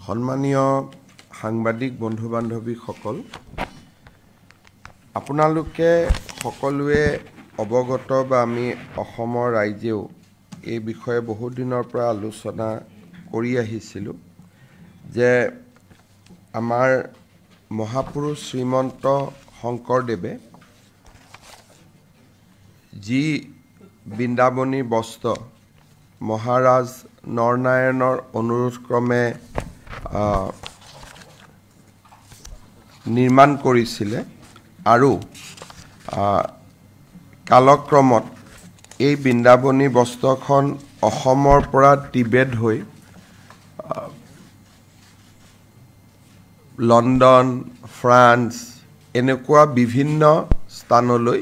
সম্মানীয় সাংবাদিক বন্ধু বান্ধৱীসকল, আপোনালোকে সকলোৱে অৱগত বা আমি অসমৰ ৰাইজেও এই বিষয়ে বহু দিনৰ পৰা আলোচনা কৰি আহিছিলোঁ যে আমাৰ মহাপুৰুষ শ্ৰীমন্ত শংকৰদেৱে যি বৃন্দাবনী বস্ত্ৰ মহাৰাজ নৰনাৰায়ণৰ অনুৰোধক্ৰমে নিৰ্মাণ কৰিছিলে আৰু কালক্ৰমত এই বৃন্দাবনী বস্ত্ৰখন অসমৰ পৰা টিবেট হৈ লণ্ডন, ফ্ৰান্স এনেকুৱা বিভিন্ন স্থানলৈ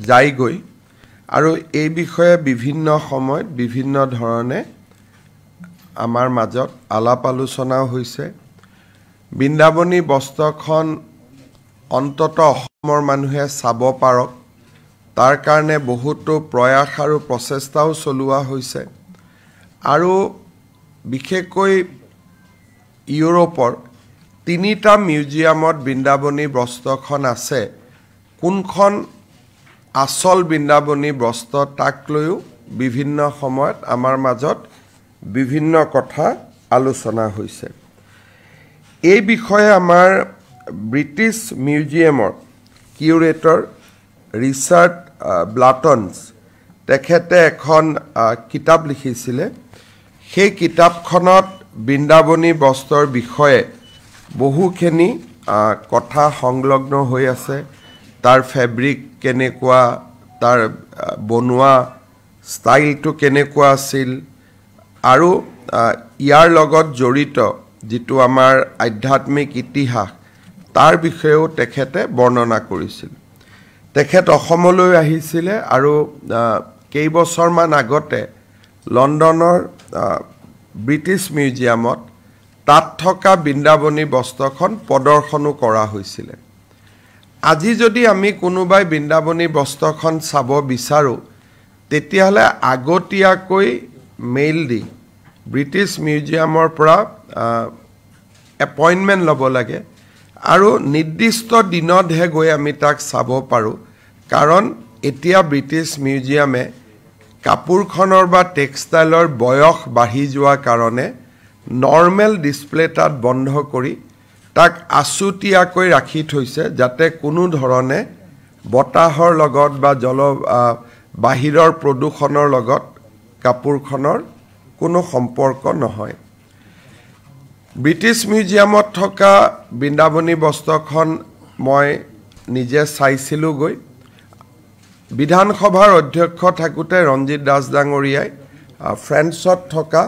যায়গৈ আৰু এই বিষয়ে বিভিন্ন সময়ত বিভিন্ন ধৰণে আমাৰ মাজত আলাপ আলোচনা হৈছে। বৃন্দাবনী বস্ত্ৰখন অন্তত অসমৰ মানুহে চাব পাৰক, তাৰ কাৰণে বহুতো প্ৰয়াস আৰু প্ৰচেষ্টাও চলোৱা হৈছে আৰু বিশেষকৈ ইউৰোপৰ 3টা মিউজিয়ামত বৃন্দাবনী বস্ত্ৰখন আছে। কোনখন আচল বৃন্দাবনী বস্ত্ৰ তাক লৈও বিভিন্ন সময়ত আমাৰ মাজত বিভিন্ন কথা আলোচনা হৈছে। এই বিষয়ে আমাৰ ব্ৰিটিছ মিউজিয়ামৰ কিউৰেটৰ ৰিচাৰ্ড ব্লাটনছ তেখেতে এখন কিতাপ লিখিছিলে। সেই কিতাপখনত বৃন্দাবনী বস্ত্ৰৰ বিষয়ে বহুখিনি কথা সংলগ্ন হৈ আছে। তাৰ ফেব্ৰিক কেনেকুৱা, তাৰ বনোৱা ষ্টাইলটো কেনেকুৱা আছিল আৰু ইয়াৰ লগত জড়িত যিটো আমাৰ আধ্যাত্মিক ইতিহাস তাৰ বিষয়েও তেখেতে বৰ্ণনা কৰিছিল। তেখেত অসমলৈ আহিছিলে আৰু কেইবছৰমান আগতে লণ্ডনৰ ব্ৰিটিছ মিউজিয়ামত তাত থকা বৃন্দাবনী বস্ত্ৰখন প্ৰদৰ্শনো কৰা হৈছিলে। আজি যদি আমি কোনোবাই বৃন্দাবনী বস্ত্ৰখন চাব বিচাৰোঁ তেতিয়াহ'লে আগতীয়াকৈ মেইল দি ব্ৰিটিছ মিউজিয়ামৰ পৰা এপইণ্টমেণ্ট ল'ব লাগে আৰু নিৰ্দিষ্ট দিনতহে গৈ আমি তাক চাব পাৰোঁ। কাৰণ এতিয়া ব্ৰিটিছ মিউজিয়ামে কাপোৰখনৰ বা টেক্সটাইলৰ বয়স বাঢ়ি যোৱা কাৰণে নৰ্মেল ডিছপ্লে তাত বন্ধ কৰি তাক আছুতীয়াকৈ ৰাখি থৈছে, যাতে কোনো ধৰণে বতাহৰ লগত বা বাহিৰৰ প্ৰদূষণৰ লগত কাপোৰখনৰ কোনো সম্পৰ্ক নহয়। ব্ৰিটিছ মিউজিয়ামত থকা বৃন্দাবনী বস্ত্ৰখন মই নিজে চাইছিলোঁগৈ। বিধানসভাৰ অধ্যক্ষ থাকোঁতে ৰঞ্জিত দাস ডাঙৰীয়াই ফ্ৰেন্সত থকা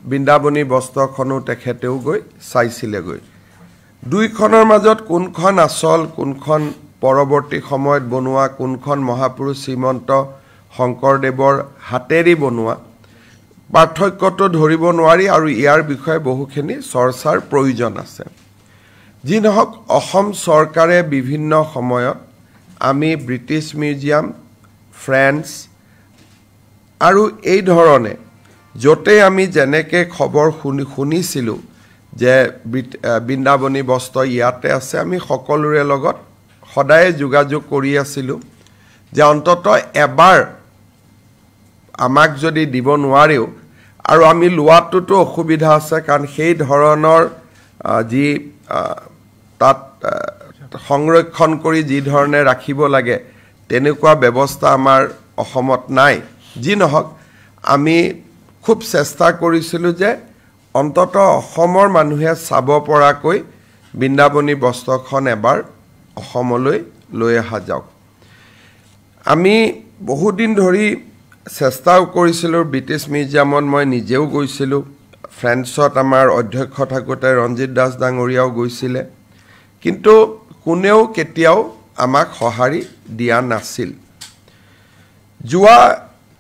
বৃন্দাবনী বস্ত্ৰখনো তেখেতেও গৈ চাইছিলেগৈ। দুইখনৰ মাজত কোনখন আচল, কোনখন পৰৱৰ্তী সময়ত বনোৱা, কোনখন মহাপুৰুষ শ্ৰীমন্ত শংকৰদেৱৰ হাতেৰে বনোৱা, পাৰ্থক্যটো ধৰিব নোৱাৰি আৰু ইয়াৰ বিষয়ে বহুখিনি চৰ্চাৰ প্ৰয়োজন আছে। যি নহওক, অসম চৰকাৰে বিভিন্ন সময়ত আমি ব্ৰিটিছ মিউজিয়াম, ফ্ৰেন্স আৰু এই ধৰণে য'তে আমি যেনেকৈ খবৰ শুনিছিলোঁ যে বৃন্দাবনী বস্ত্ৰ ইয়াতে আছে, আমি সকলোৰে লগত সদায় যোগাযোগ কৰি আছিলোঁ যে অন্তত এবাৰ আমাক যদি দিব নোৱাৰেও, আৰু আমি লোৱাটোতো অসুবিধা আছে কাৰণ সেই ধৰণৰ যি তাত সংৰক্ষণ কৰি যি ধৰণে ৰাখিব লাগে তেনেকুৱা ব্যৱস্থা আমাৰ অসমত নাই। যি নহওক, আমি খুব চেষ্টা কৰিছিলোঁ যে অন্তত অসমৰ মানুহে চাব পৰাকৈ বৃন্দাবনী বস্ত্ৰখন এবাৰ অসমলৈ লৈ অহা যাওক আমি বহুদিন ধৰি চেষ্টাও কৰিছিলোঁ ব্ৰিটিছ মিউজিয়ামত মই নিজেও গৈছিলোঁ ফ্ৰেন্সত আমাৰ অধ্যক্ষ থাকোঁতে ৰঞ্জিত দাস ডাঙৰীয়াও গৈছিলে কিন্তু কোনেও কেতিয়াও আমাক সঁহাৰি দিয়া নাছিল যোৱা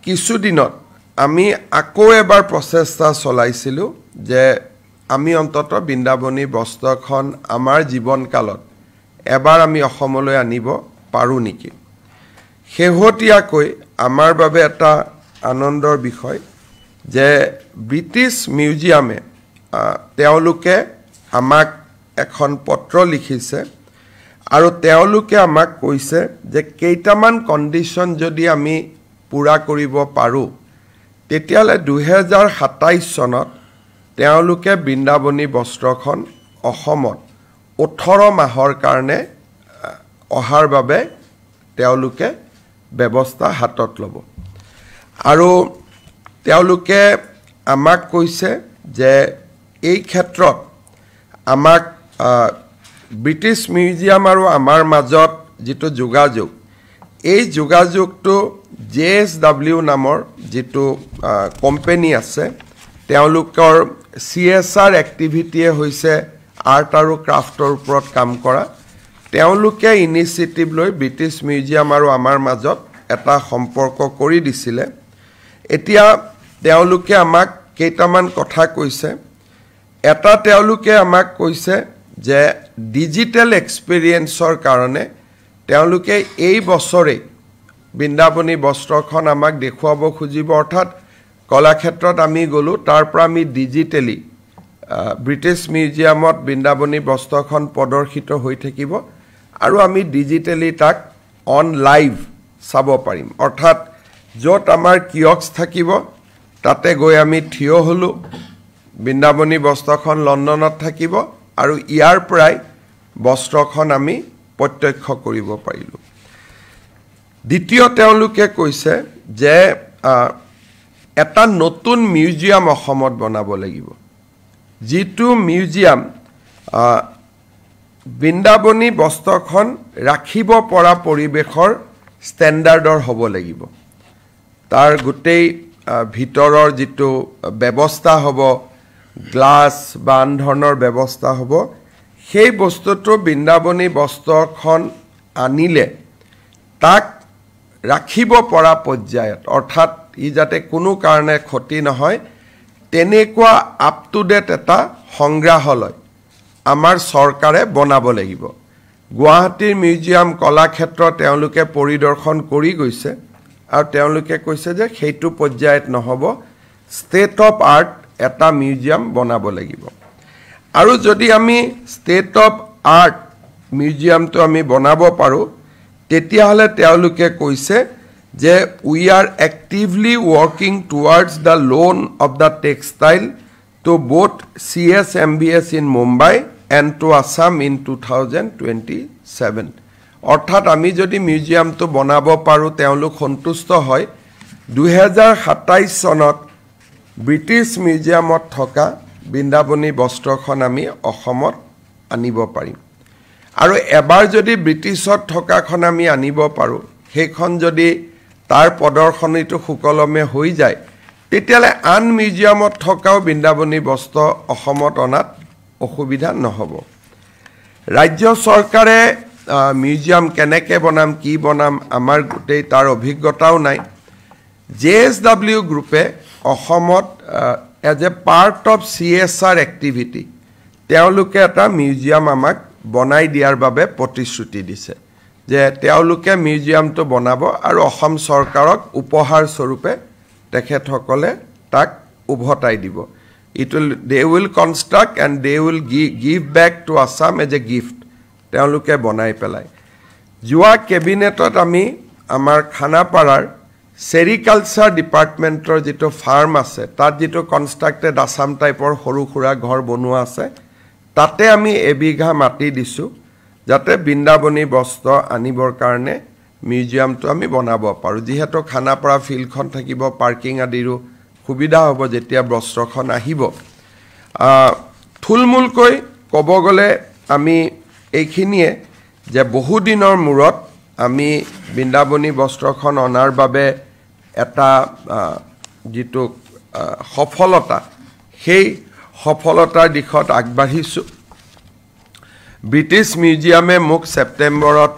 কিছুদিনত আমি আকৌ এবাৰ প্ৰচেষ্টা চলাইছিলোঁ যে আমি অন্তত বৃন্দাবনী বস্ত্ৰখন আমাৰ জীৱনকালত এবাৰ আমি অসমলৈ আনিব পাৰোঁ নেকি শেহতীয়াকৈ আমাৰ বাবে এটা আনন্দৰ বিষয় যে ব্ৰিটিছ মিউজিয়ামে তেওঁলোকে আমাক এখন পত্ৰ লিখিছে আৰু তেওঁলোকে আমাক কৈছে যে কেইটামান কণ্ডিশ্যন যদি আমি পূৰা কৰিব পাৰোঁ তেতিয়াহ'লে 2027 চনত তেওঁলোকে বৃন্দাবনী বস্ত্ৰখন অসমত 18 মাহৰ কাৰণে অহাৰ বাবে তেওঁলোকে ব্যৱস্থা হাতত ল'ব আৰু তেওঁলোকে আমাক কৈছে যে এই ক্ষেত্ৰত আমাক ব্ৰিটিছ মিউজিয়াম আৰু আমাৰ মাজত যিটো যোগাযোগ এই যোগাযোগটো JSW নামৰ যিটো কোম্পানী আছে তেওঁলোকৰ CSR এক্টিভিটিয়ে হৈছে আৰ্ট আৰু ক্ৰাফ্টৰ ওপৰত কাম কৰা তেওঁলোকে ইনিচিয়েটিভ লৈ ব্ৰিটিছ মিউজিয়াম আৰু আমাৰ মাজত এটা সম্পৰ্ক কৰি দিছিলে এতিয়া তেওঁলোকে আমাক কেইটামান কথা কৈছে এটা তেওঁলোকে আমাক কৈছে যে ডিজিটেল এক্সপেৰিয়েন্সৰ কাৰণে তেওঁলোকে এই বছৰে বৃন্দাবনী বস্ত্ৰখন আমাক দেখুৱাব খুজিব অৰ্থাৎ কলাক্ষেত্ৰত আমি গ'লো তাৰ পৰা আমি ডিজিটেলি ব্ৰিটিছ মিউজিয়ামত বৃন্দাবনী বস্ত্ৰখন প্ৰদৰ্শিত হৈ থাকিব আৰু আমি ডিজিটেলি তাক অন লাইভ চাব পাৰিম অৰ্থাৎ য'ত আমাৰ কিয়ক্স থাকিব তাতে গৈ আমি থিয় হ'লোঁ বৃন্দাবনী বস্ত্ৰখন লণ্ডনত থাকিব আৰু ইয়াৰ পৰাই বস্ত্ৰখন আমি প্ৰত্যক্ষ কৰিব পাৰিলোঁ দ্বিতীয় তেওঁলোকে কৈছে যে এটা নতুন মিউজিয়াম অসমত বনাব লাগিব যিটো মিউজিয়াম বৃন্দাবনী বস্ত্ৰখন ৰাখিব পৰা পৰিৱেশৰ ষ্টেণ্ডাৰ্ডৰ হ'ব লাগিব তাৰ গোটেই ভিতৰৰ যিটো ব্যৱস্থা হ'ব গ্লাছ বা আন ধৰণৰ ব্যৱস্থা হ'ব সেই বস্তুটো বৃন্দাবনী বস্ত্ৰখন আনিলে তাক ৰাখিব পৰা পৰ্যায়ত অৰ্থাৎ ই যাতে কোনো কাৰণে ক্ষতি নহয় তেনেকুৱা আপ টু ডেট এটা সংগ্ৰহালয় আমাৰ চৰকাৰে বনাব লাগিব গুৱাহাটীৰ মিউজিয়াম কলাক্ষেত্ৰ তেওঁলোকে পৰিদৰ্শন কৰি গৈছে আৰু তেওঁলোকে কৈছে যে সেইটো পৰ্যায়ত নহ'ব ষ্টেট অফ আৰ্ট এটা মিউজিয়াম বনাব লাগিব আৰু যদি আমি ষ্টেট অফ আৰ্ট মিউজিয়ামটো আমি বনাব পাৰোঁ তেতিয়াহ'লে তেওঁলোকে কৈছে যে we are actively working towards the loan of the textile to both CSMBS in Mumbai and to Assam in 2027 অৰ্থাৎ আমি যদি মিউজিয়ামটো বনাব পাৰোঁ তেওঁলোক সন্তুষ্ট হয় 2027 চনত ব্ৰিটিছ মিউজিয়ামত থকা বৃন্দাবনী বস্ত্ৰখন আমি অসমত আনিব পাৰিম আৰু এবাৰ যদি ব্ৰিটিছত থকাখন আমি আনিব পাৰোঁ সেইখন যদি তাৰ প্ৰদৰ্শনীটো সুকলমে হৈ যায় তেতিয়াহ'লে আন মিউজিয়ামত থকাও বৃন্দাবনী বস্ত্ৰ অসমত অনাত অসুবিধা নহ'ব ৰাজ্য চৰকাৰে মিউজিয়াম কেনেকৈ বনাম কি বনাম আমাৰ গোটেই তাৰ অভিজ্ঞতাও নাই JSW গ্ৰুপে অসমত as a part of CSR activity তেওঁলোকে এটা মিউজিয়াম আমাক বনাই দিয়াৰ বাবে প্ৰতিশ্ৰুতি দিছে যে তেওঁলোকে মিউজিয়ামটো বনাব আৰু অসম চৰকাৰক উপহাৰ স্বৰূপে তেখেতসকলে তাক উভতাই দিব they will construct and they will give back to Assam as a gift তেওঁলোকে বনাই পেলাই যোৱা কেবিনেটত আমি আমাৰ খানাপাৰাৰ সেৰিকালচাৰ ডিপাৰ্টমেণ্টৰ যিটো ফাৰ্ম আছে তাত যিটো কনষ্ট্ৰাক্টেড আসাম টাইপৰ সৰু সুৰা ঘৰ বনোৱা আছে তাতে আমি এবিঘা মাটি দিছোঁ যাতে বৃন্দাবনী বস্ত্ৰ আনিবৰ কাৰণে মিউজিয়ামটো আমি বনাব পাৰোঁ যিহেতু খানাপাৰা ফিল্ডখন থাকিব পাৰ্কিং আদিৰো সুবিধা হ'ব যেতিয়া বস্ত্ৰখন আহিব থুলমূলকৈ ক'ব গ'লে আমি এইখিনিয়ে যে বহুদিনৰ মূৰত আমি বৃন্দাবনী বস্ত্ৰখন অনাৰ বাবে এটা যিটো সফলতা সেই সফলতাৰ দিশত আগবাঢ়িছোঁ ব্ৰিটিছ মিউজিয়ামে মোক ছেপ্টেম্বৰত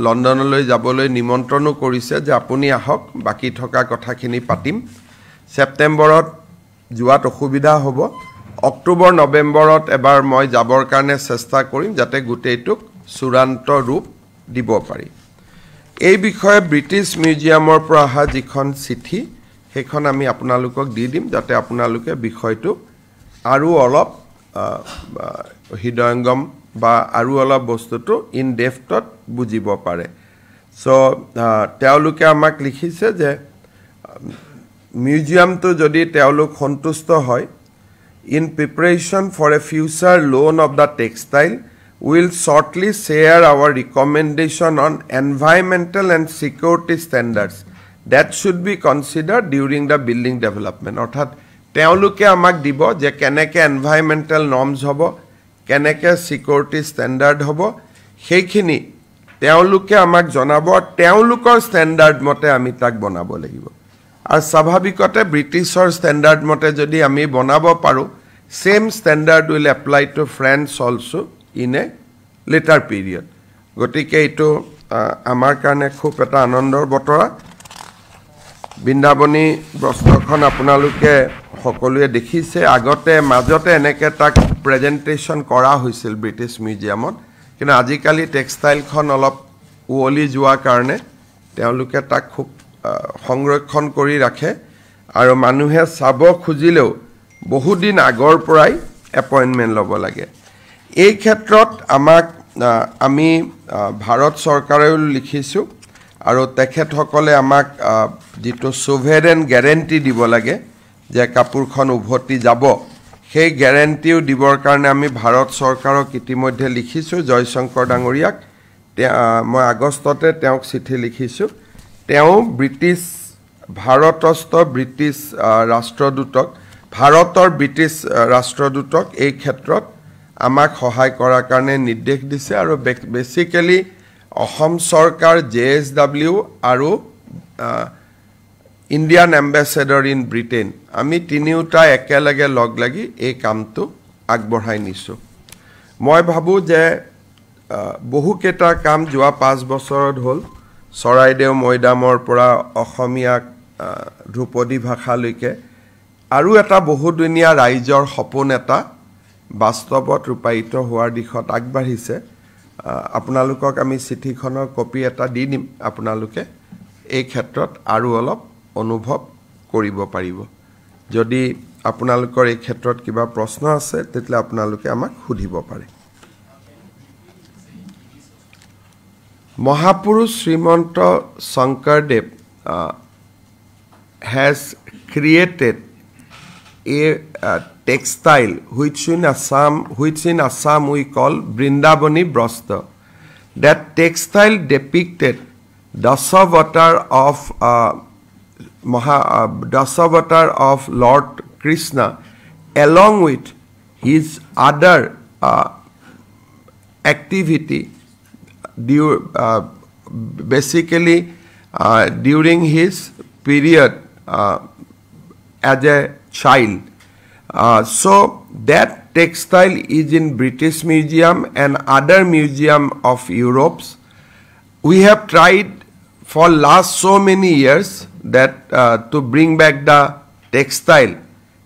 লণ্ডনলৈ যাবলৈ নিমন্ত্ৰণো কৰিছে যে আপুনি আহক বাকি থকা কথাখিনি পাতিম ছেপ্টেম্বৰত যোৱাত অসুবিধা হ'ব অক্টোবৰ নৱেম্বৰত এবাৰ মই যাবৰ কাৰণে চেষ্টা কৰিম যাতে গোটেইটোক চূড়ান্ত ৰূপ দিব পাৰি এই বিষয়ে ব্ৰিটিছ মিউজিয়ামৰ পৰা অহা যিখন চিঠি সেইখন আমি আপোনালোকক দি দিম যাতে আপোনালোকে বিষয়টো আৰু অলপ হৃদয়ঙ্গম বা আৰু অলপ বস্তুটো ইন ডেপথত বুজিব পাৰে সো তেওঁলোকে আমাক লিখিছে যে মিউজিয়ামটো যদি তেওঁলোক সন্তুষ্ট হয় in preparation for a future loan of the textile will shortly share our recommendation on environmental and security standards that should be considered during the building development অৰ্থাৎ তেওঁলোকে আমাক দিব যে কেনেকৈ environmental norms হ'ব কেনেকৈ security standard হ'ব সেইখিনি তেওঁলোকে আমাক জনাব তেওঁলোকৰ standard মতে আমি তাক বনাব লাগিব আৰু স্বাভাৱিকতে ব্ৰিটিছৰ ষ্টেণ্ডাৰ্ড মতে যদি আমি বনাব পাৰোঁ same standard will apply to friends also in a later period গতিকে এইটো আমাৰ কাৰণে খুব এটা আনন্দৰ বতৰা বৃন্দাবনী বস্ত্ৰখন আপোনালোকে সকলোৱে দেখিছে আগতে মাজতে এনেকৈ তাক প্ৰেজেণ্টেশ্যন কৰা হৈছিল ব্ৰিটিছ মিউজিয়ামত কিন্তু আজিকালি টেক্সটাইলখন অলপ উৱলি যোৱাৰ কাৰণে তেওঁলোকে তাক খুব সংৰক্ষণ কৰি ৰাখে আৰু মানুহে চাব খুজিলেও বহুদিন আগৰ পৰাই এপইণ্টমেণ্ট ল'ব লাগে এই ক্ষেত্ৰত আমাক আমি ভাৰত চৰকাৰেও লিখিছোঁ আৰু তেখেতসকলে আমাক যিটো সোভেৰেন গ্যাৰেণ্টি দিব লাগে যে কাপোৰখন উভতি যাব সেই গ্যাৰেণ্টিও দিবৰ কাৰণে আমি ভাৰত চৰকাৰক ইতিমধ্যে লিখিছোঁ জয়শংকৰ ডাঙৰীয়াক মই আগষ্টতে তেওঁক চিঠি লিখিছোঁ তেওঁ ব্ৰিটিছ ভাৰতস্থ ব্ৰিটিছ ৰাষ্ট্ৰদূতক ভাৰতৰ ব্ৰিটিছ ৰাষ্ট্ৰদূতক এই ক্ষেত্ৰত আমাক সহায় কৰাৰ কাৰণে নিৰ্দেশ দিছে আৰু বেসিক্যালি অসম চৰকাৰ JSW আৰু ইণ্ডিয়ান এম্বেছাডৰ ইন ব্ৰিটেইন আমি তিনিওটা একেলগে লগ লাগি এই কামটো আগবঢ়াই নিছোঁ মই ভাবোঁ যে বহুকেইটা কাম যোৱা 5 বছৰত হ'ল চৰাইদেউ মৈদামৰ পৰা অসমীয়া ধ্ৰুপদী ভাষালৈকে আৰু এটা বহুদিনীয়া ৰাইজৰ সপোন এটা বাস্তৱত ৰূপায়িত হোৱাৰ দিশত আগবাঢ়িছে আপোনালোকক আমি চিঠিখনৰ কপি এটা দি দিম আপোনালোকে এই ক্ষেত্ৰত আৰু অলপ অনুভৱ কৰিব পাৰিব যদি আপোনালোকৰ এই ক্ষেত্ৰত কিবা প্ৰশ্ন আছে তেতিয়া আপোনালোকে আমাক সুধিব পাৰে Mahapurush Srimanta Shankardev has created a textile which in Assam we call Brindabani Brastra. That textile depicted Dasavatar of Lord Krishna along with his other activity basically during his period as a child. So that textile is in British Museum and other museum of Europe. We have tried for last so many years that to bring back the textile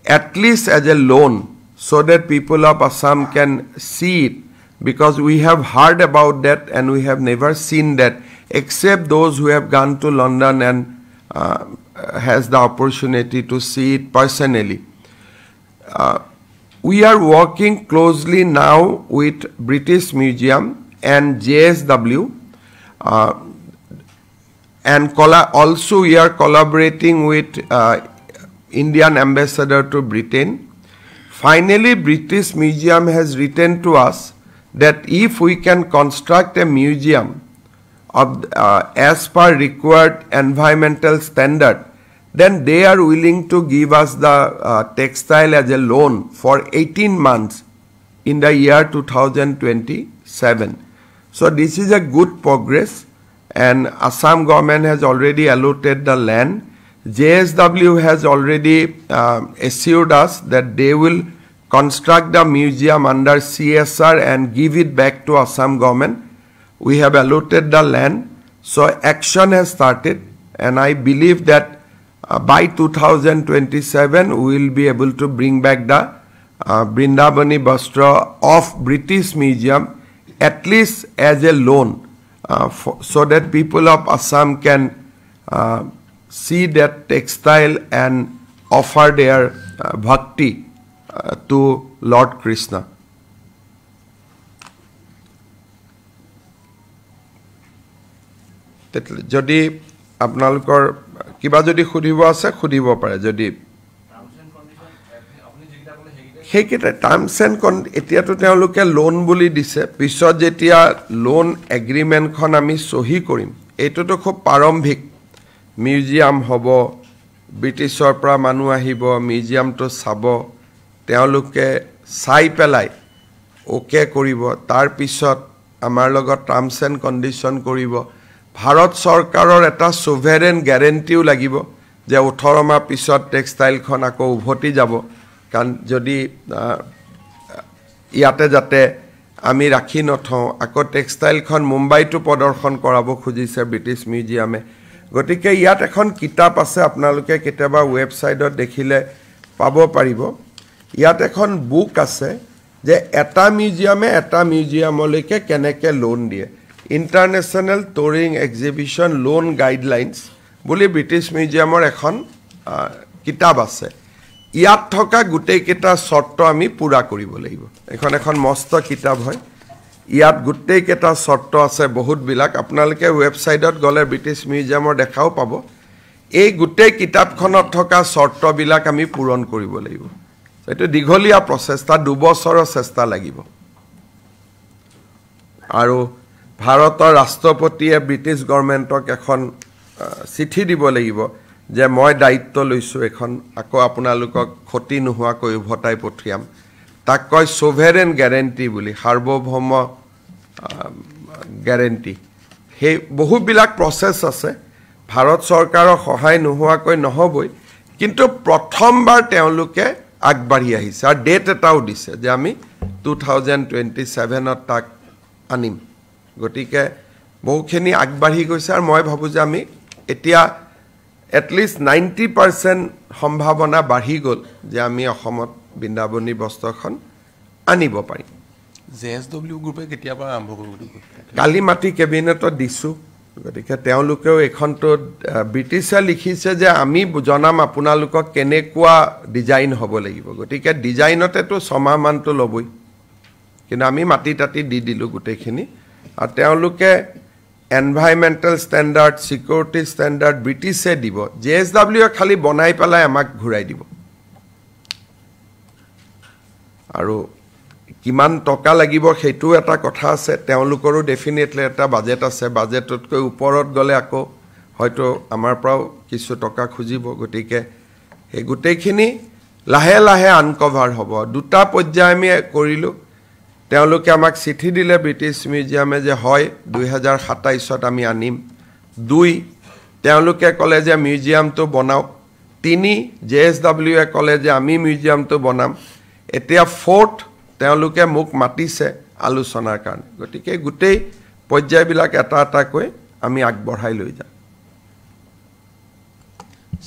at least as a loan so that people of Assam can see it. Because we have heard about that and we have never seen that except those who have gone to London and has the opportunity to see it personally. We are working closely now with British Museum and JSW and also we are collaborating with Indian Ambassador to Britain. Finally, British Museum has written to us that if we can construct a museum of as per required environmental standard, then they are willing to give us the textile as a loan for 18 months in the year 2027. So this is a good progress, and Assam government has already allotted the land. JSW has already assured us that they will construct the museum under CSR and give it back to Assam government. We have allotted the land, so action has started, and I believe that by 2027 we will be able to bring back the Brindabani Bastra of British Museum, at least as a loan, so that people of Assam can see that textile and offer their bhakti to Lord Krishna. যদি আপোনালোকৰ কিবা যদি খুদিব আছে খুদিব পাৰে যদি সেইকেইটা terms and এতিয়াতো তেওঁলোকে লোন বুলি দিছে পিছত যেতিয়া লোন এগ্ৰিমেণ্টখন আমি সহি কৰিম এইটোতো খুব প্ৰাৰম্ভিক মিউজিয়াম হ'ব ব্ৰিটিছৰ পৰা মানুহ আহিব মিউজিয়ামটো চাব তেওঁলোকে চাই পেলাই ওকে কৰিব তাৰ পিছত আমাৰ লগত টাৰ্মছ এণ্ড কণ্ডিশ্যন কৰিব ভাৰত চৰকাৰৰ এটা সোভেৰেন গ্যাৰেণ্টিও লাগিব যে 18 মাহ পিছত টেক্সটাইলখন আকৌ উভতি যাব কাৰণ যদি ইয়াতে যাতে আমি ৰাখি নথওঁ আকৌ টেক্সটাইলখন মুম্বাইটো প্ৰদৰ্শন কৰাব খুজিছে ব্ৰিটিছ মিউজিয়ামে গতিকে ইয়াত এখন কিতাপ আছে আপোনালোকে কেতিয়াবা ৱেবছাইটত দেখিলে পাব পাৰিব ইয়াত এখন বুক আছে যে এটা মিউজিয়ামলৈকে কেনেকে লোন দিয়ে International Touring Exhibition Loan Guidelines বুলি ব্ৰিটিছ মিউজিয়ামৰ এখন কিতাপ আছে ইয়াত থকা গুটেইকেইটা শৰ্ত আমি পুৰা কৰিব লাগিব এখন মস্ত কিতাপ হয় ইয়াত গুটেইকেইটা শৰ্ত আছে বহুত বিলাক আপোনালোকে ৱেবছাইটত গলে ব্ৰিটিছ মিউজিয়ামৰ দেখাও পাব এই গুটেই কিতাপখনত থকা শৰ্তবিলাক আমি পূৰণ কৰিব লাগিব এইটো দীঘলীয়া প্ৰচেষ্টা 2 বছৰৰ চেষ্টা লাগিব আৰু ভাৰতৰ ৰাষ্ট্ৰপতিয়ে ব্ৰিটিছ গভৰ্ণমেণ্টক এখন চিঠি দিব লাগিব যে মই দায়িত্ব লৈছো এখন আকৌ আপোনালোকক ক্ষতি নোহোৱাকৈ উভতাই পঠিয়াম তাক কয় সোভেৰেন গ্যাৰেণ্টি বুলি সাৰ্বভৌম গ্যাৰেণ্টি হে বহুবিলাক প্ৰসেস আছে ভাৰত চৰকাৰৰ সহায় নোহোৱাকৈ নহবই কিন্তু প্ৰথমবাৰ তেওঁলোকে আগবাঢ়ি আহিছে আৰু ডেট এটাও দিছে যে আমি 2027 ত তাক আনিম গটিকে বহুখিনি আগবাঢ়ি গৈছে আৰু মই ভাবো যে আমি এতিয়া at least 90% সম্ভাৱনা বাঢ়ি গল যে আমি অসমত বৃন্দাবনী বস্ত্ৰখন আনিব পাৰিম JSW গ্ৰুপে কেতিয়াবা আৰম্ভ কৰিব কালি মাটি কেবিনেটত দিছো গতিকে তেওঁলোকেও এখনটো ব্ৰিটিছে লিখিছে যে আমি জনাম আপোনালোকক কেনেকুৱা ডিজাইন হ'ব লাগিব গতিকে ডিজাইনতেটো সমাহ মানটো লবই কিন্তু আমি মাটি তাতি দি দিলো গুটেখিনি আৰু তেওঁলোকে এনভাইৰনমেন্টাল ষ্টেণ্ডাৰ্ড সিকিউৰিটি ষ্টেণ্ডাৰ্ড ব্ৰিটিছে দিব JSW খালি বনাই পেলাই আমাক ঘূৰাই দিব আৰু কিমান টকা লাগিব হেতু এটা কথা আছে তেওঁলোকৰো ডেফিনেটলি এটা বাজেট আছে বাজেটতকৈ ওপৰত গলে আকৌ হয়তো আমাৰ পৰাও কিছু টকা খুজিব গতিকে এই গুটেখিনি লাহে লাহে আনকভাৰ হ'ব দুটা পৰ্যায় আমি কৰিলো তেওঁলোকে আমাক চিঠি দিলে ব্ৰিটিছ মিউজিয়ামে যে হয় 2027 ত আমি আনিম 2 তেওঁলোকে কলে যে মিউজিয়ামটো বনাও 3 JSW এ কলে যে আমি মিউজিয়ামটো বনাম এতিয়া 4th তেওঁলোকে মুক মাতিছে আলোচনাৰ কাৰণে গতিকে গুটেই পৰ্যায়বিলাক এটা এটা কৈ আমি আগবঢ়াই লৈ যাম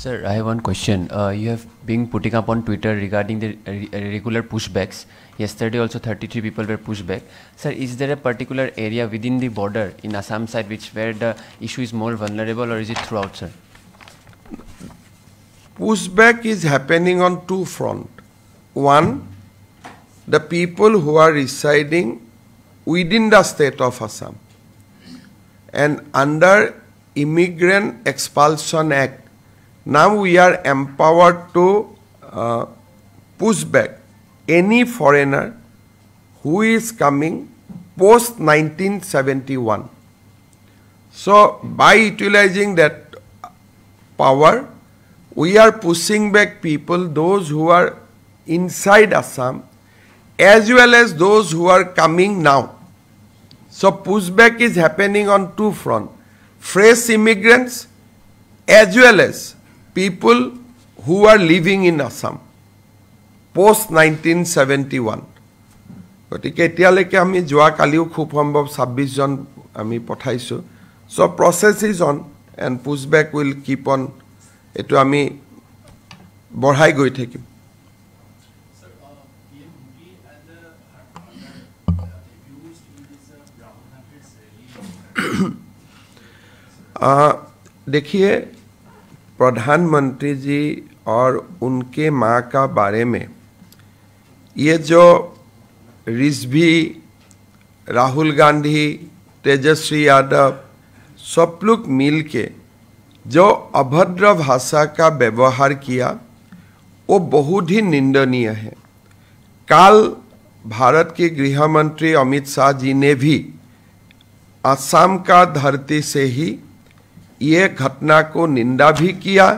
Sir, I have one question. You have been putting up on Twitter regarding the regular pushbacks. Yesterday also 33 people were pushed back. Sir, is there a particular area within the border in Assam side where the issue is more vulnerable or is it throughout, sir? Pushback is happening on two fronts. One, the people who are residing within the state of Assam and under Immigrant Expulsion Act. Now we are empowered to push back any foreigner who is coming post 1971. So by utilizing that power, we are pushing back people, those who are inside Assam, as well as those who are coming now. So pushback is happening on two fronts. Fresh immigrants as well as people who are living in Assam post 1971. গতিকে এতিয়ালৈকে আমি যোৱা কালিও খুব সম্ভৱ 26 জন আমি পঠাইছো so process is on and pushback will keep on এটো আমি বঢ়াই গৈ থাকিম देखिए प्रधानमंत्री जी और उनके माँ का बारे में ये जो रिजवी राहुल गांधी तेजस्वी यादव सब लोग मिल के जो अभद्र भाषा का व्यवहार किया वो बहुत ही निंदनीय है। कल भारत के गृह मंत्री अमित शाह जी ने भी असम का धरती से ही ये घटना को निंदा भी किया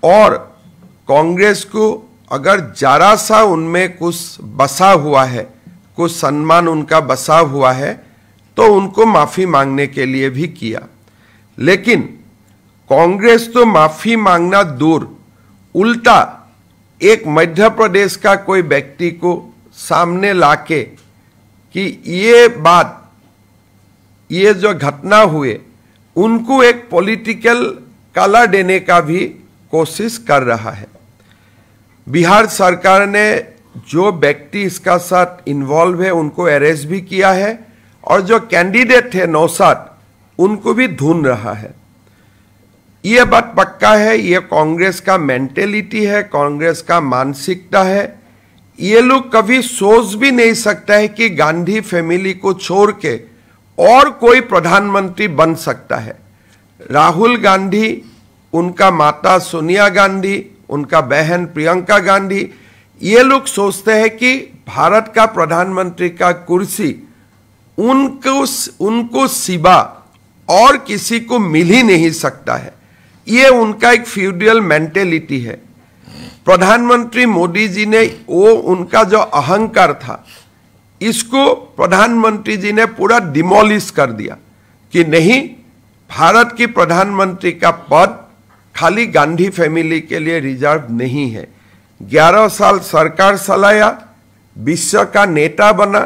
और कांग्रेस को अगर जरा सा उनमें कुछ बसा हुआ है, कुछ सम्मान उनका बसा हुआ है तो उनको माफी मांगने के लिए भी किया। लेकिन कांग्रेस तो माफी मांगना दूर, उल्टा एक मध्य प्रदेश का कोई व्यक्ति को सामने लाके कि ये बात, ये जो घटना हुए उनको एक पॉलिटिकल कलर देने का भी कोशिश कर रहा है। बिहार सरकार ने जो व्यक्ति इसका साथ इन्वॉल्व है उनको अरेस्ट भी किया है और जो कैंडिडेट है नौशाद उनको भी ढूंढ रहा है। ये बात पक्का है, ये कांग्रेस का मेंटेलिटी है, कांग्रेस का मानसिकता है। ये लोग कभी सोच भी नहीं सकता है कि गांधी फैमिली को छोड़ के और कोई प्रधानमंत्री बन सकता है। राहुल गांधी, उनका माता सोनिया गांधी, उनका बहन प्रियंका गांधी, ये लोग सोचते हैं कि भारत का प्रधानमंत्री का कुर्सी उनको सिवा और किसी को मिल ही नहीं सकता है। ये उनका एक फ्यूडल मेंटेलिटी है। प्रधानमंत्री मोदी जी ने वो उनका जो अहंकार था इसको प्रधानमंत्री जी ने पूरा डिमोलिश कर दिया कि नहीं, भारत की प्रधानमंत्री का पद खाली गांधी फैमिली के लिए रिजर्व नहीं है। 11 साल सरकार चलाया, विश्व का नेता बना।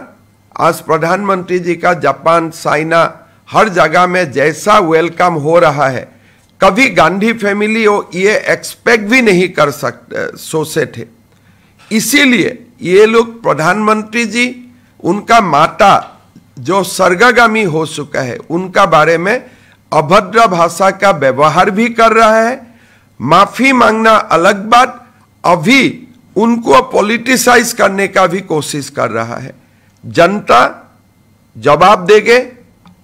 आज प्रधानमंत्री जी का जापान, चाइना हर जगह में जैसा वेलकम हो रहा है, कभी गांधी फैमिली ये एक्सपेक्ट भी नहीं कर सकते सोचे थे। इसीलिए ये लोग प्रधानमंत्री जी, उनका माता जो स्वर्गगामी हो चुका है, उनका बारे में अभद्र भाषा का व्यवहार भी कर रहा है। माफी मांगना अलग बात, अभी उनको पॉलिटिसाइज करने का भी कोशिश कर रहा है। जनता जवाब देगे,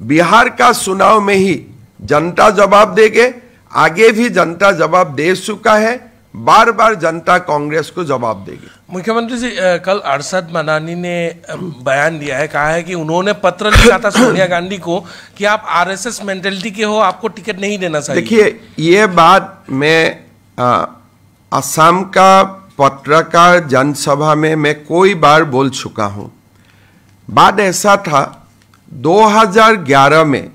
बिहार का चुनाव में ही जनता जवाब देगे, आगे भी जनता जवाब दे चुका है, बार बार जनता कांग्रेस को जवाब देगी। मुख्यमंत्री जी, कल अरशद मदानी ने बयान दिया है, कहा है कि उन्होंने पत्र लिखा था सोनिया गांधी को कि आप आरएसएस मेंटेलिटी के हो, आपको टिकट नहीं देना चाहिए। देखिए, ये बात मैं असम का पत्रकार जनसभा में मैं कई बार बोल चुका हूं। बात ऐसा था 2011 में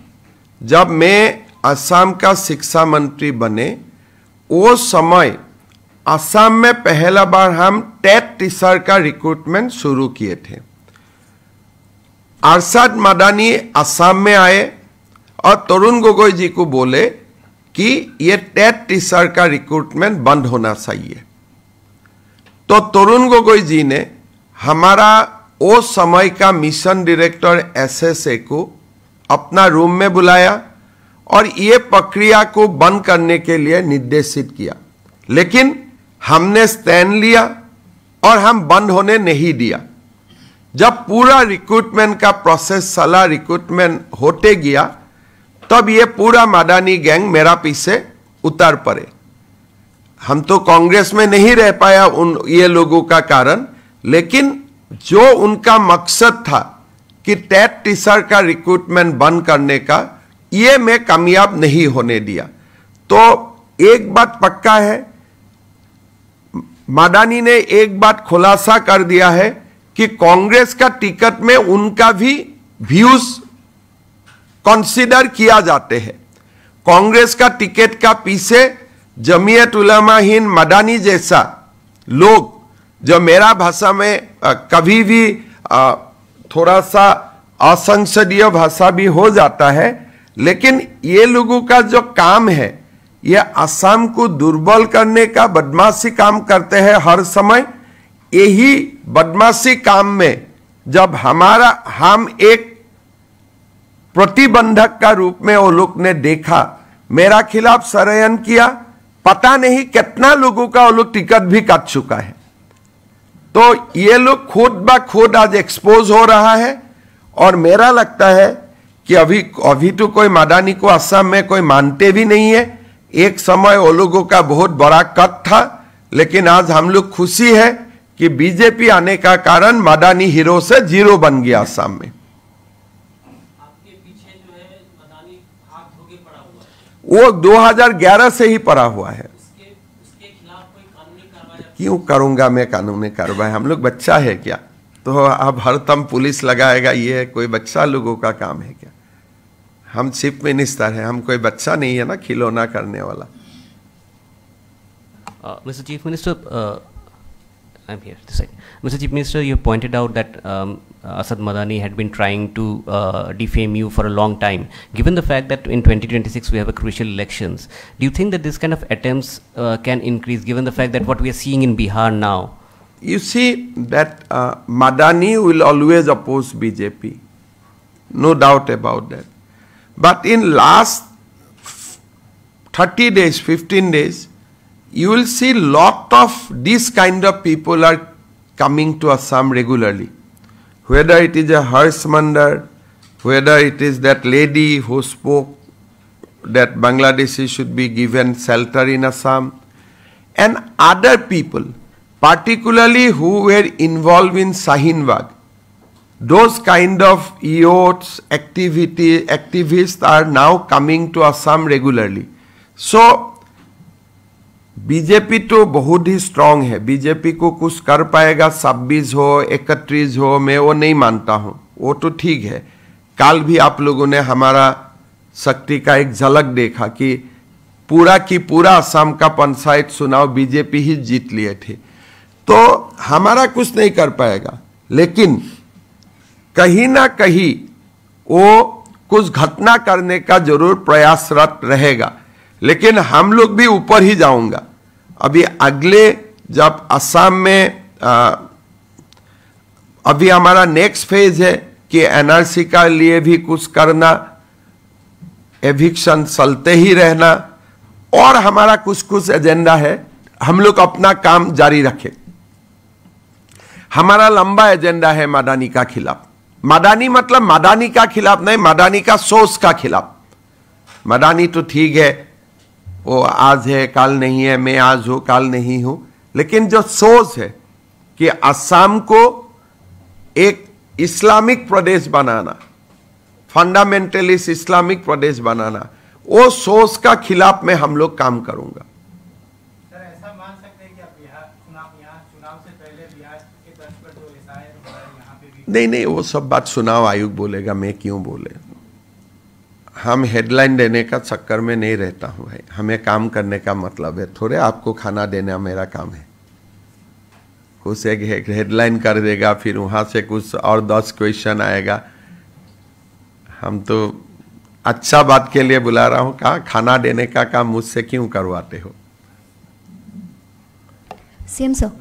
जब मैं असम का शिक्षा मंत्री बने, वो समय असम में पहला बार हम टेट टीचर का रिक्रूटमेंट शुरू किए थे। अरशद मदानी असम में आए और तरुण गोगोई जी को बोले कि ये टेट टीचर का रिक्रूटमेंट बंद होना चाहिए। तो तरुण गोगोई जी ने हमारा वो समय का मिशन डायरेक्टर एसएसए को अपना रूम में बुलाया और ये प्रक्रिया को बंद करने के लिए निर्देशित किया। लेकिन हमने स्टैंड लिया और हम बंद होने नहीं दिया। जब पूरा रिक्रूटमेंट का प्रोसेस चला, रिक्रूटमेंट होते गया, तब ये पूरा मदानी गैंग मेरा पीछे उतर पड़े। हम तो कांग्रेस में नहीं रह पाया ये लोगों का कारण, लेकिन जो उनका मकसद था कि टेट टीचर का रिक्रूटमेंट बंद करने का, ये मैं कामयाब नहीं होने दिया। तो एक बात पक्का है मादानी ने एक बात खुलासा कर दिया है कि कांग्रेस का टिकट में उनका भी व्यूज कंसीडर किया जाते हैं। कांग्रेस का टिकट का पीछे जमीयत उलमा हिंद मदानी जैसा लोग, जो मेरा भाषा में कभी भी थोड़ा सा असंसदीय भाषा भी हो जाता है, लेकिन ये लोगों का जो काम है ये असम को दुर्बल करने का बदमाशी काम करते हैं हर समय। यही बदमाशी काम में जब हम एक प्रतिबंधक का रूप में वो लोग ने देखा, मेरा खिलाफ षड्यंत्र किया, पता नहीं कितना लोगों का वो लोग टिकट भी काट चुका है। तो ये लोग खुद ब खुद आज एक्सपोज हो रहा है। और मेरा लगता है कि अभी तो कोई मादानी को असम में कोई मानते भी नहीं है। एक समय वो लोगों का बहुत बड़ा कट था, लेकिन आज हम लोग खुशी है कि बीजेपी आने का कारण मादानी हीरो से जीरो बन गया असम में। वो 2011 से ही पड़ा हुआ है। क्यों करूंगा मैं कानूनी कार्रवाई? हम लोग बच्चा है क्या? तो अब हर तम पुलिस लगाएगा, ये कोई बच्चा लोगों का काम है क्या? हम चीफ मिनिस्टर हैं, हम कोई बच्चा नहीं है ना खिलौना करने वाला। Mr. Chief Minister, I'm here this side. Mr. Chief Minister, you pointed out that Asad Madani had been trying to defame you for a long time. Given the fact that in 2026 we have a crucial elections, do you think that this kind of attempts can increase, given the fact that what we are seeing in Bihar now? You see that Madani will always oppose BJP, no doubt about that. But in last 30 days, 15 days, you will see lot of these kind of people are coming to Assam regularly. Whether it is a Harsh Mandar, whether it is that lady who spoke that Bangladeshi should be given shelter in Assam, and other people, particularly who were involved in Shaheen Bagh. Those kind of youths, activists are now coming to Assam regularly. So, BJP तो बहुत ही strong है। BJP को कुछ कर पाएगा 26 हो 31 हो, मैं वो नहीं मानता हूं। वो तो ठीक है, कल भी आप लोगों ने हमारा शक्ति का एक झलक देखा कि पूरा की पूरा असम का पंचायत चुनाव बीजेपी ही जीत लिए थे। तो हमारा कुछ नहीं कर पाएगा, लेकिन कहीं ना कहीं वो कुछ घटना करने का जरूर प्रयासरत रहेगा। लेकिन हम लोग भी ऊपर ही जाऊंगा। अभी अगले जब असम में अभी हमारा नेक्स्ट फेज है कि एनआरसी का लिए भी कुछ करना, एविक्शन चलते ही रहना, और हमारा कुछ एजेंडा है। हम लोग अपना काम जारी रखें। हमारा लंबा एजेंडा है मादानी का खिलाफ। मादानी मतलब मादानी का खिलाफ नहीं, मादानी का सोच का खिलाफ। मादानी तो ठीक है, वो आज है कल नहीं है, मैं आज हूं कल नहीं हूं, लेकिन जो सोच है कि असम को एक इस्लामिक प्रदेश बनाना, फंडामेंटलिस्ट इस्लामिक प्रदेश बनाना, वो सोच का खिलाफ में हम लोग काम करूंगा। सर, ऐसा मान सकते हैं कि अब चुनाव से पहले बिहार के तर्ज पर जो ऐसा यहाँ पे भी नहीं, वो सब बात चुनाव आयोग बोलेगा, मैं क्यों बोले। हम हेडलाइन देने का चक्कर में नहीं रहता हूं भाई, हमें काम करने का मतलब है। थोड़े आपको खाना देना मेरा काम है। कुछ एक हेडलाइन कर देगा, फिर वहां से कुछ और 10 क्वेश्चन आएगा। हम तो अच्छा बात के लिए बुला रहा हूं, कहा खाना देने का काम मुझसे क्यों करवाते हो। Same sir.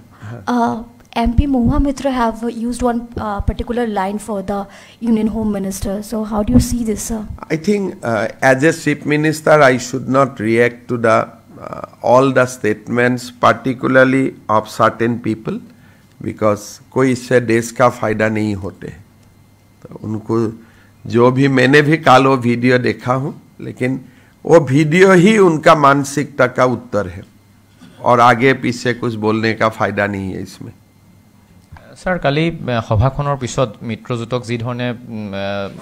MP Mohua Mitra have used one particular line for the Union Home Minister. So how do you see this, sir? I think as a Chief Minister, I should not react to the all the statements, particularly of certain people, because कोई इससे देश का फायदा नहीं होते। तो उनको जो भी, मैंने भी कल वो वीडियो देखा हूँ, लेकिन वो वीडियो ही उनका मानसिकता का उत्तर है, और आगे पीछे कुछ बोलने का फायदा नहीं है इसमें। सर, काली सभाखনৰ পিছত মিত্ৰজোঁটক যি ধৰণে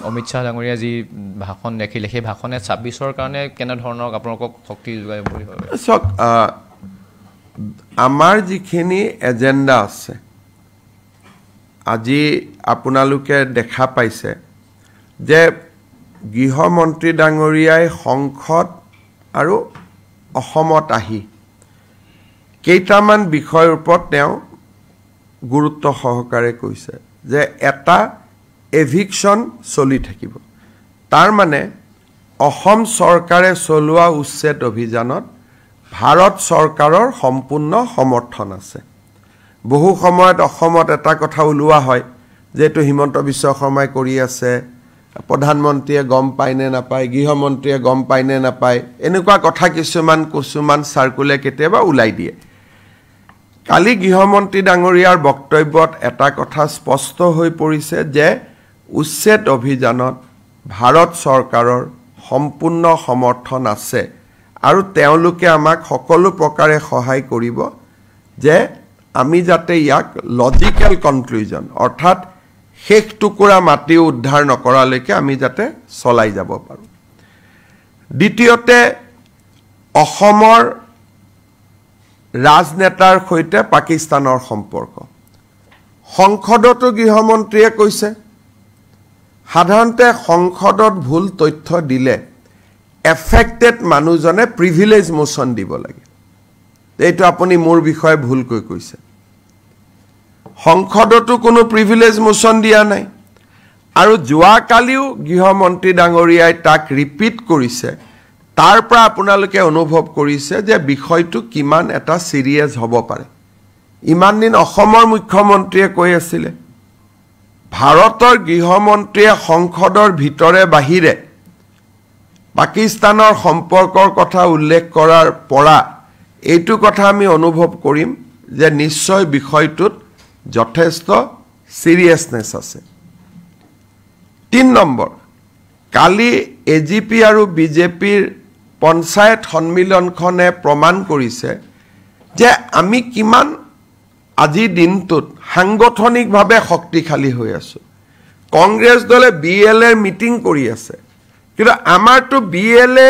অমিত শাহ ডাঙৰীয়া যি ভাষণ দেখিলে, সেই ভাষণে 26ৰ কাৰণে কেনে ধৰণৰ আপোনালোকক শক্তি যোগায় বুলি ভাবে? চাওক, আমাৰ যিখিনি এজেন্ডা আছে আজি আপোনালোকে দেখা পাইছে যে গৃহমন্ত্ৰী ডাঙৰীয়াই সংসদ আৰু অসমত আহি কেইটামান বিষয়ৰ ওপৰত তেওঁ গুৰুত্ব সহকাৰে কৈছে যে এটা এভিকশন চলি থাকিব তাৰ মানে অসম চৰকাৰে চলোৱা উচ্ছেদ অভিযানত ভাৰত চৰকাৰৰ সম্পূৰ্ণ সমৰ্থন আছে বহু সময়ত অসমত এটা কথা ওলোৱা হয় যেটো হিমন্ত বিশ্ব শৰ্মাই কৰি আছে প্ৰধানমন্ত্ৰীয়ে গম পায় নে নাপায় গৃহমন্ত্ৰীয়ে গম পায় নে নাপায় এনেকুৱা কথা কিছুমান সাৰ্কুলে কেতিয়াবা ওলাই দিয়ে কালি গৃহমন্ত্ৰী ডাঙৰীয়াৰ বক্তব্যত এটা কথা স্পষ্ট হৈ পৰিছে যে উচ্ছেদ অভিযানত ভাৰত চৰকাৰৰ সম্পূৰ্ণ সমৰ্থন আছে আৰু তেওঁলোকে আমাক সকলো প্ৰকাৰে সহায় কৰিব যে আমি যাতে ইয়াক লজিক্যাল কনক্লুজন অৰ্থাৎ শেষ টুকুৰা মাটি উদ্ধাৰ নকৰালৈকে আমি যাতে চলাই যাব পাৰো দ্বিতীয়তে অসমৰ ৰাজনেতাৰ সৈতে পাকিস্তানৰ সম্পৰ্ক সংসদতো গৃহমন্ত্ৰীয়ে কৈছে সাধাৰণতে সংসদত ভুল তথ্য দিলে এফেক্টেড মানুহজনে প্ৰিভিলেজ মোচন দিব লাগে এইটো আপুনি মোৰ বিষয়ে ভুলকৈ কৈছে সংসদতো কোনো প্ৰিভিলেজ মোচন দিয়া নাই আৰু যোৱাকালিও গৃহমন্ত্ৰী ডাঙৰীয়াই তাক ৰিপিট কৰিছে তাৰ পৰা আপোনালোকে অনুভৱ কৰিছে যে বিষয়টো কিমান এটা সিৰিয়াস হ'ব পাৰে ইমান দিন অসমৰ মুখ্যমন্ত্ৰীয়ে কৈ আছিল ভাৰতৰ গৃহমন্ত্ৰীয়ে সংসদৰ ভিতৰে বাহিৰে পাকিস্তানৰ সম্পৰ্কৰ কথা উল্লেখ কৰাৰ পৰা এইটো কথা আমি অনুভৱ কৰিম যে নিশ্চয় বিষয়টোত যথেষ্ট সিৰিয়াসনেস আছে 3 নম্বৰ কালি এজিপি আৰু বিজেপিৰ পঞ্চায়ত সন্মিলনখনে প্ৰমাণ কৰিছে যে আমি কিমান আজি দিনটোত সাংগঠনিকভাৱে শক্তিশালী হৈ আছো কংগ্ৰেছ দলে বিএলএৰ মিটিং কৰি আছে কিন্তু আমাৰটো বিএলএ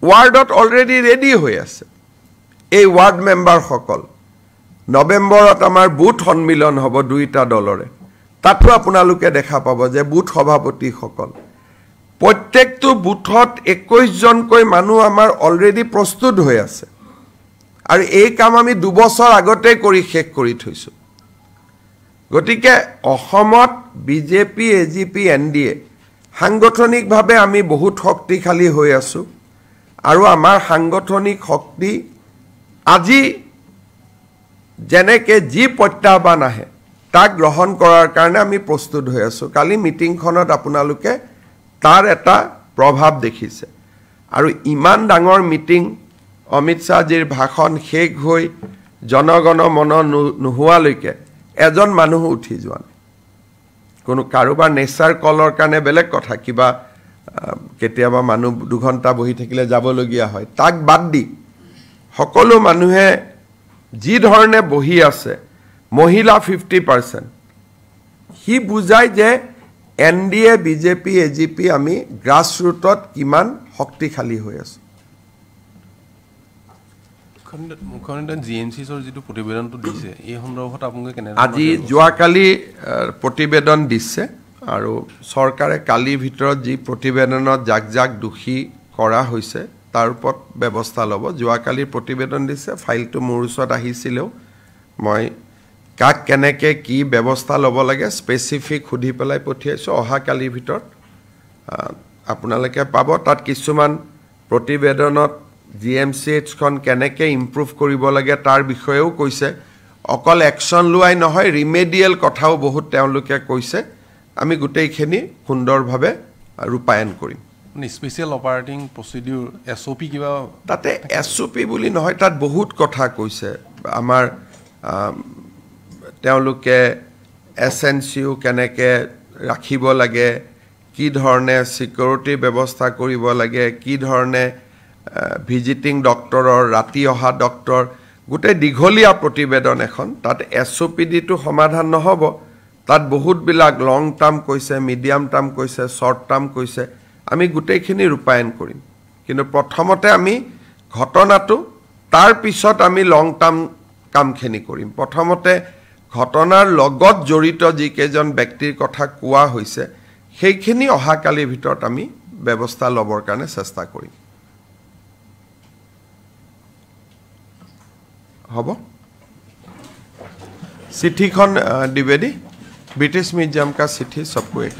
ওয়াৰ্ডত অলৰেডি ৰেডি হৈ আছে এই ওয়াৰ্ড মেম্বাৰ সকল নৱেম্বৰত আমাৰ বুথ সন্মিলন হ'ব দুইটা দলৰে তাতো আপোনালোকে দেখা পাব যে বুথ সভাপতি সকল প্ৰত্যেকটো বুথত 21 জনকৈ মানুহ আমাৰ অলৰেডি প্ৰস্তুত হৈ আছে আৰু এই কাম আমি 2 বছৰ আগতে কৰি শেষ কৰি থৈছো গতিকে অসমত বিজেপি এজিপি এনডিএ সাংগঠনিকভাৱে আমি বহুত শক্তিশালী হৈ আছো আৰু আমাৰ সাংগঠনিক শক্তি আজি যেনেকে যি প্ৰত্যাহ্বান আহে তাক গ্ৰহণ কৰাৰ কাৰণে আমি প্ৰস্তুত হৈ আছো কালি মিটিংখনত আপোনালোকে তাৰ এটা প্ৰভাৱ দেখিছে আৰু ইমান ডাঙৰ মিটিং অমিত শাহজীৰ ভাষণ শেষ হৈ জনগণ মন নোহোৱালৈকে এজন মানুহ উঠি যোৱা নাই কোনো কাৰোবাৰ নেচাৰ কলৰ কাৰণে বেলেগ কথা কিবা কেতিয়াবা মানুহ 2 ঘণ্টা বহি থাকিলে যাবলগীয়া হয় তাক বাদ দি সকলো মানুহে যি ধৰণে বহি আছে মহিলা 50% হি বুজাই যে এনডিএ বিজেপি এজিপি আমি গ্ৰাসৰুটত কিমান শক্তিশালী হৈ আছে মুখ্যমন্ত্ৰী জিএনচিৰ যিটো প্ৰতিবেদনটো দিছে এই সন্দৰ্ভত আপোনালোকে কেনে আজি যোৱাকালি প্ৰতিবেদন দিছে আৰু চৰকাৰে কালি ভিতৰত যি প্ৰতিবেদনত জাক দোষী কৰা হৈছে তাৰ ওপৰত ব্যৱস্থা ল'ব যোৱাকালি প্ৰতিবেদন দিছে ফাইলটো মোৰ ওচৰত আহিছিলেও মই কাক কেনেকে কি ব্যৱস্থা ল'ব লাগে স্পেসিফিক খুদি পেলাই পঠিয়াইছো অহা কালিৰ ভিতৰত আপোনালোকে পাব তাত কিছুমান প্ৰতিবেদনত জিএমচিএইচ খন কেনেকে ইমপ্ৰুভ কৰিব লাগে তাৰ বিষয়েও কৈছে অকল একশন লোৱাই নহয় ৰিমেডিয়েল কথাও বহুত তেওঁলোকে কৈছে আমি গোটেইখিনি সুন্দৰভাৱে ৰূপায়ণ কৰিম স্পেশাল অপাৰেটিং প্ৰসিডিউৰ এসওপি কিবা তাতে এসওপি বুলি নহয় তাত বহুত কথা কৈছে আমাৰ তেওঁলোকে এসএনসিও কেনেকে ৰাখিব লাগে কি ধৰণে সিকিউৰিটি ব্যৱস্থা কৰিব লাগে কি ধৰণে ভিজিটিং ডক্টৰৰ ৰাতি অহা ডক্টৰ গোটে দীঘলীয়া প্ৰতিবেদন এখন তাত এসওপিডিটো সমাধান নহব তাত বহুত বিলাক লং টাৰ্ম কৈছে মিডিয়াম টাৰ্ম কৈছে শৰ্ট টাৰ্ম কৈছে আমি গোটেইখিনি ৰূপায়ণ কৰিম কিন্তু প্ৰথমতে আমি ঘটনাটো তাৰ পিছত আমি লং টাৰ্ম কামখিনি কৰিম প্ৰথমতে ঘটনাৰ লগত জড়িত যিকেইজন ব্যক্তিৰ কথা কোৱা হৈছে সেইখিনি অহাকালিৰ ভিতৰত আমি ব্যৱস্থা ল'বৰ কাৰণে চেষ্টা কৰিম হ'ব চিঠিখন দ্বিবেদী ব্ৰিটিছ মিউজিয়াম का चिट्ठी सबको एक